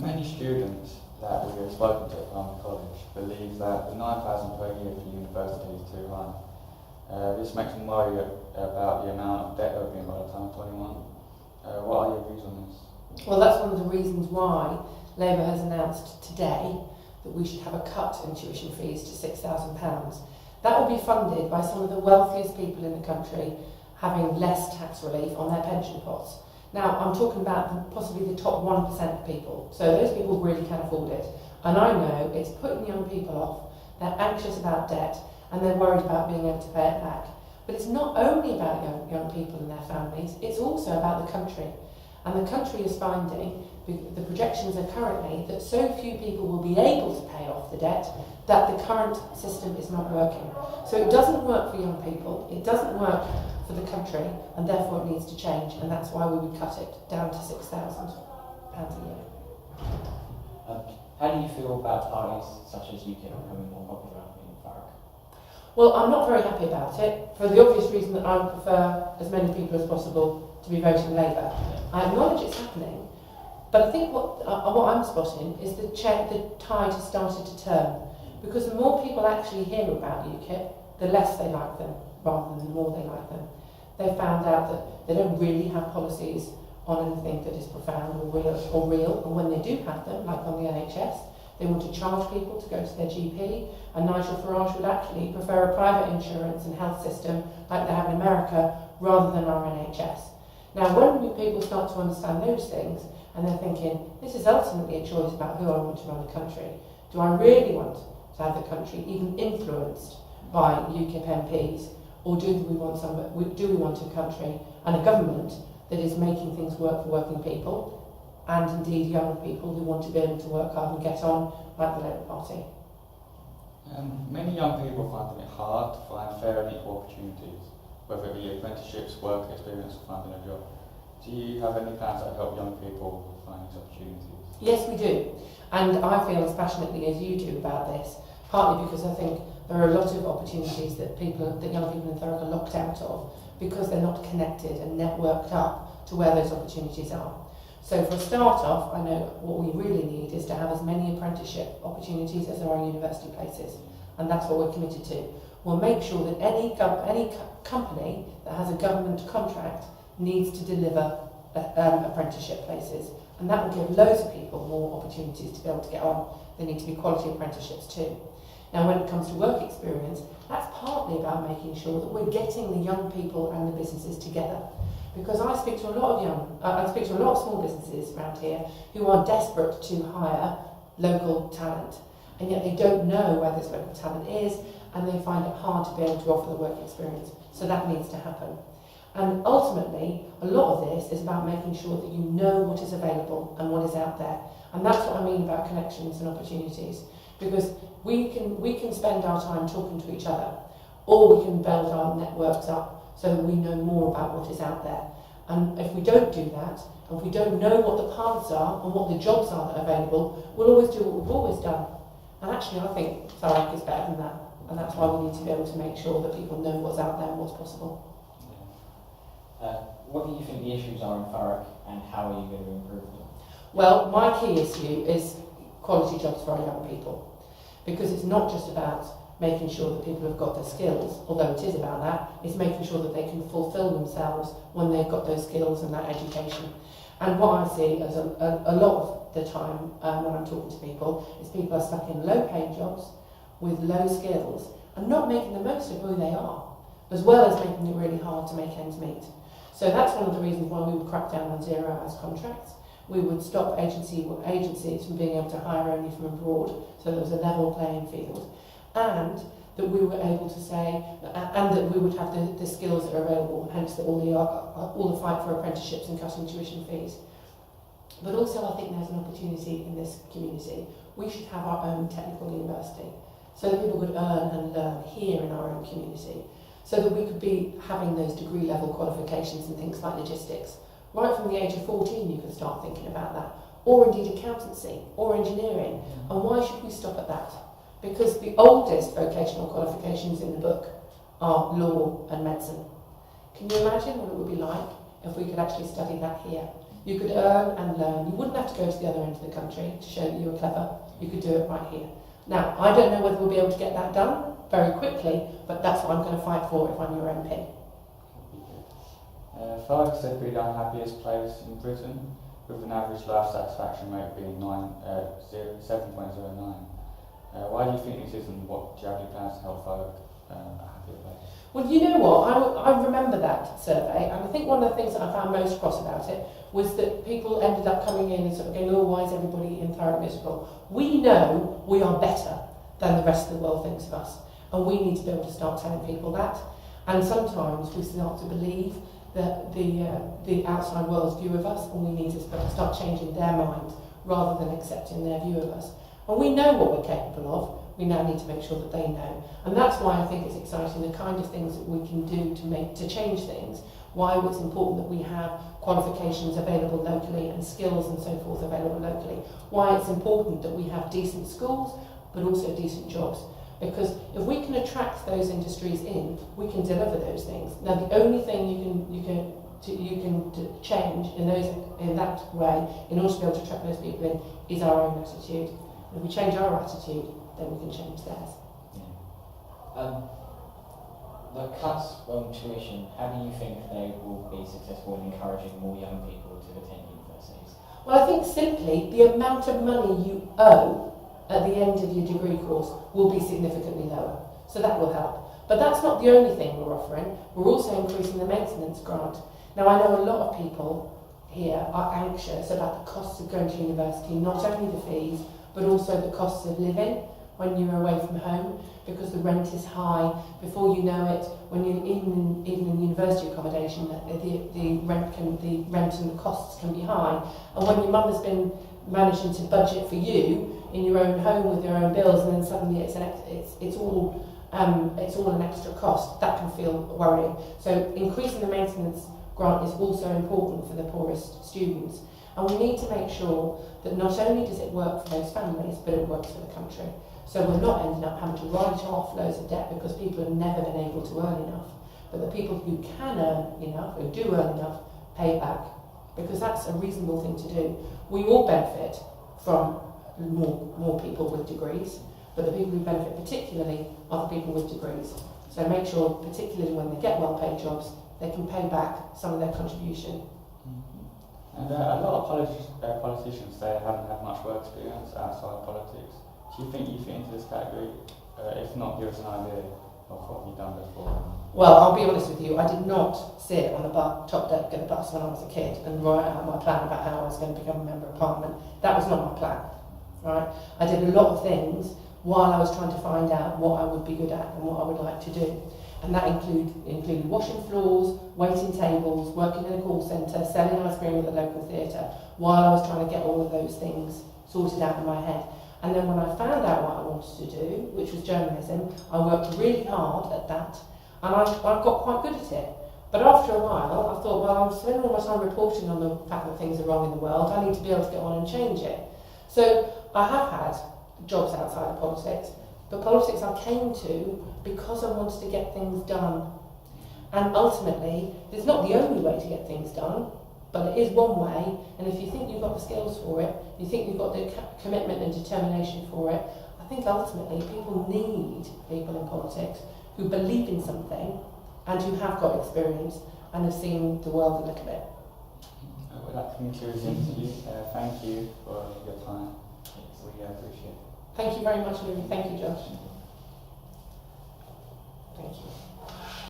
Many students that we have spoken to at Thurrock College believe that the 9,000 per year for university is too high. This makes them worry about the amount of debt they'll be in by the time of 21. What are your views on this? Well, that's one of the reasons why Labour has announced today that we should have a cut in tuition fees to £6,000. That will be funded by some of the wealthiest people in the country having less tax relief on their pension pots. Now, I'm talking about possibly the top 1% of people, so those people really can afford it. And I know it's putting young people off, they're anxious about debt, and they're worried about being able to pay it back. But it's not only about young people and their families, it's also about the country. And the country is finding, the projections are currently, that so few people will be able to pay off the debt that the current system is not working. So it doesn't work for young people, it doesn't work for the country, and therefore it needs to change, and that's why we would cut it down to £6,000 a year. How do you feel about parties such as UKIP becoming more popular in Thurrock? Well, I'm not very happy about it, for the obvious reason that I would prefer as many people as possible to be voting Labour. I acknowledge it's happening, but I think what I'm spotting is the tide has started to turn, because the more people actually hear about UKIP, the less they like them, rather than the more they like them. They found out that they don't really have policies on anything that is profound or real, and when they do have them, like on the NHS, they want to charge people to go to their GP, and Nigel Farage would actually prefer a private insurance and health system like they have in America, rather than our NHS. Now, when people start to understand those things, and they're thinking, this is ultimately a choice about who I want to run the country. Do I really want to have the country even influenced by UKIP MPs, or do we want a country and a government that is making things work for working people, and indeed young people who want to be able to work hard and get on, like the Labour Party? Many young people find it hard to find fair and equal opportunities, whether it be apprenticeships, work experience, or finding a job. Do you have any plans that help young people find these opportunities? Yes, we do. And I feel as passionately as you do about this, partly because I think there are a lot of opportunities that young people in Thurrock are locked out of because they're not connected and networked up to where those opportunities are. So for a start off, I know what we really need is to have as many apprenticeship opportunities as there are university places, and that's what we're committed to. We'll make sure that any company that has a government contract needs to deliver apprenticeship places, and that will give loads of people more opportunities to be able to get on. They need to be quality apprenticeships too. Now, when it comes to work experience, that's partly about making sure that we're getting the young people and the businesses together. Because I speak to a lot of small businesses around here who are desperate to hire local talent, and yet they don't know where this local talent is, and they find it hard to be able to offer the work experience. So that needs to happen. And ultimately, a lot of this is about making sure that you know what is available and what is out there. And that's what I mean about connections and opportunities. Because we can spend our time talking to each other, or we can build our networks up so that we know more about what is out there. And if we don't do that, and if we don't know what the paths are and what the jobs are that are available, we'll always do what we've always done. And actually, I think Thurrock is better than that. And that's why we need to be able to make sure that people know what's out there and what's possible. What do you think the issues are in Thurrock, and how are you going to improve them? Well, my key issue is quality jobs for our young people. Because it's not just about making sure that people have got their skills, although it is about that, it's making sure that they can fulfil themselves when they've got those skills and that education. And what I see as a lot of the time when I'm talking to people is people are stuck in low-paid jobs with low skills and not making the most of who they are, as well as making it really hard to make ends meet. So that's one of the reasons why we would crack down on zero-hours contracts. We would stop agencies from being able to hire only from abroad, so there was a level playing field, and that we were able to say, and that we would have the skills that are available, hence all the fight for apprenticeships and cutting tuition fees. But also I think there's an opportunity in this community. We should have our own technical university, so that people could earn and learn here in our own community, so that we could be having those degree level qualifications and things like logistics. Right from the age of 14 you can start thinking about that, or indeed accountancy, or engineering. And why should we stop at that? Because the oldest vocational qualifications in the book are law and medicine. Can you imagine what it would be like if we could actually study that here? You could earn and learn. You wouldn't have to go to the other end of the country to show that you were clever. You could do it right here. Now, I don't know whether we'll be able to get that done very quickly, but that's what I'm going to fight for if I'm your MP. Thurrock said we're the unhappiest place in Britain, with an average life satisfaction rate being 7.09. Why do you think this is, and what do you have any plans to help Thurrock a happier place? Well, you know what? I remember that survey, and I think one of the things that I found most cross about it was that people ended up coming in and sort of going, oh, why is everybody in Thurrock miserable? We know we are better than the rest of the world thinks of us, and we need to be able to start telling people that. And sometimes we start to believe that the outside world's view of us, and we need to start changing their mind rather than accepting their view of us. And we know what we're capable of. We now need to make sure that they know. And that's why I think it's exciting, the kind of things that we can do to change things. Why it's important that we have qualifications available locally and skills and so forth available locally. Why it's important that we have decent schools, but also decent jobs. Because if we can attract those industries in, we can deliver those things. Now, the only thing you can change in that way, in order to be able to attract those people in, is our own attitude. If we change our attitude, then we can change theirs. Yeah. The cuts on tuition, how do you think they will be successful in encouraging more young people to attend universities? Well, I think simply the amount of money you owe at the end of your degree course will be significantly lower. So that will help. But that's not the only thing we're offering. We're also increasing the maintenance grant. Now, I know a lot of people here are anxious about the costs of going to university, not only the fees, but also the costs of living when you're away from home, because the rent is high. Before you know it, when you're even in university accommodation, the rent and the costs can be high. And when your mum has been managing to budget for you in your own home with your own bills, and then suddenly it's all an extra cost, that can feel worrying. So increasing the maintenance grant is also important for the poorest students. And we need to make sure that not only does it work for those families, but it works for the country. So we're not ending up having to write off loads of debt because people have never been able to earn enough. But the people who can earn enough, who do earn enough, pay it back. Because that's a reasonable thing to do. We all benefit from more people with degrees, but the people who benefit particularly are the people with degrees. So make sure, particularly when they get well-paid jobs, they can pay back some of their contribution. And a lot of politicians say they haven't had much work experience outside politics. Do you think you fit into this category? If not, give us an idea of what you've done before. Well, I'll be honest with you, I did not sit on the top deck of the bus when I was a kid and write out my plan about how I was going to become a Member of Parliament. That was not my plan, right? I did a lot of things while I was trying to find out what I would be good at and what I would like to do. And that included washing floors, waiting tables, working in a call centre, selling ice cream at the local theatre, while I was trying to get all of those things sorted out in my head. And then when I found out what I wanted to do, which was journalism, I worked really hard at that, and I got quite good at it. But after a while, I thought, well, I'm spending all my time reporting on the fact that things are wrong in the world, I need to be able to get on and change it. So I have had jobs outside of politics, but politics I came to because I wanted to get things done. And ultimately, it's not the only way to get things done, but it is one way. And if you think you've got the skills for it, you think you've got the commitment and determination for it, I think ultimately people need people in politics who believe in something and who have got experience and have seen the world a little bit. We'd like to conclude the interview. Thank you for your time. We appreciate it. Thank you very much, Louis. Thank you, Josh.